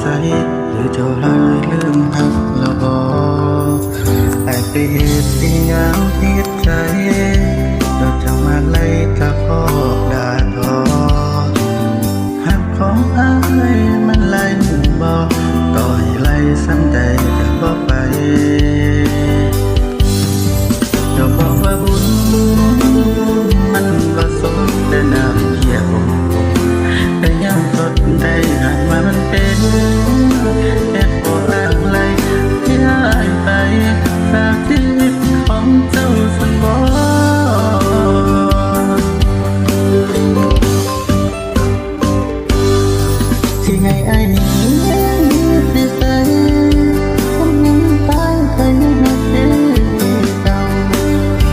ใสหรือเจ้าเลยลืมหักละบ่ไอ้ไปเหตุสิยามผิดใจเราจะมาไล่ตะคอกด่าทอหักของอ้ายมันไล่บ่ต่อยไล่ซ้ำใดก็บ่ไปเจ้าบอกว่าบุญมันบ่สมแต่น้ำเกียรแต่ยังสดได้หากว่ามันเป็นแค่ขออ้างไล่ที่หายไปจากชีวิตของเจ้าสันบ่ที่ให้อ้ายนี้ไปใส่คนนั้นตายเคยหักเจ้า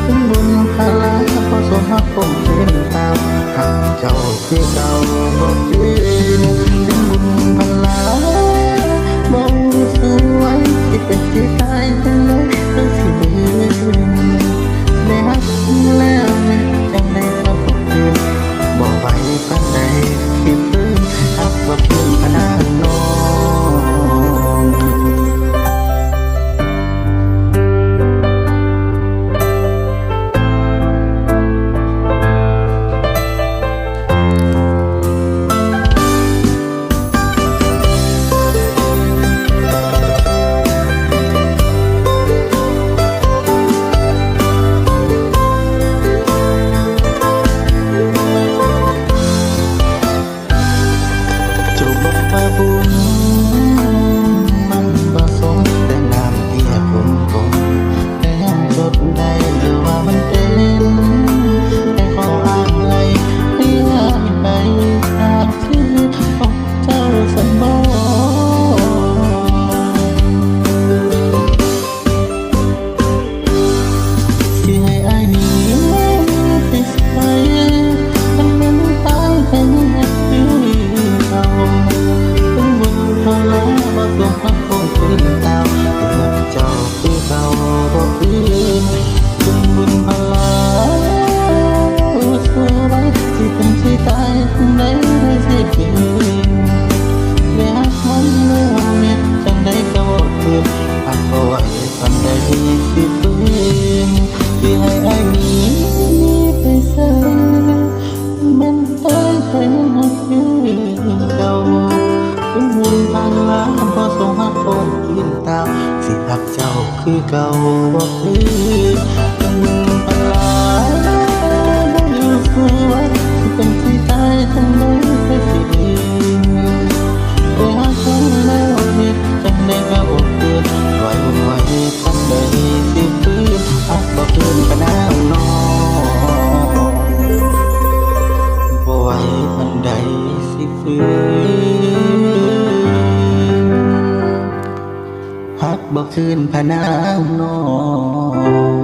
ถึงบุญพลาพอสมหักคงเป็นตามหักเจ้าคือเก่าบ่เปลี่ยนถึงบุญพลาบ่สวยที่เป็นที่ตายจังเลยรู้สิเบื่อได้หักแล้วจังได้ก็บ่เปลี่ยนบ่ไปปานใดที่ฟื้นหักบ่คืนพนันน้องบุญมันบ่สมแต่น้ำเทียบคงแต่ยังจดได้หรือว่ามันเป็นแต่ขออ้างไว้ที่หายไปจากชีวิตของเจ้าสันบ่ที่ให้อ้ายนี้ไปใส่มันเป็นตายเป็นหักอยู่เก่าพอแล้วบ่ต้องหักคงคืนตามหักเจ้าคือเก่าบ่เปลี่ยนถึงบุญพลาสวยที่เป็นที่ตายได้สิเปลี่ยนและหักมันเมื่อเม็ดจังได้ก็บ่คืนหักบ่ไหวปานใดสิฟื้นที่ให้อ้ายนี้ไปใส่มันตายแค่หักอยู่เก่าถึงบุญพลาพอส่งหักคงคืนตามสิหักเจ้าคือเก่าบ่คืนถึงบุญพลาบ่อยู่สวยที่เป็นที่ตายจังได้ก็สิเองแต่หักคนแล้วเฮ็ดจังได้ก็บ่คืนไหวปานใดสิฟื้นหักบ่คืนก็น้ำน้องบ่ไหวปานใดสิฟื้นหักบ่คืนพะนางน้อง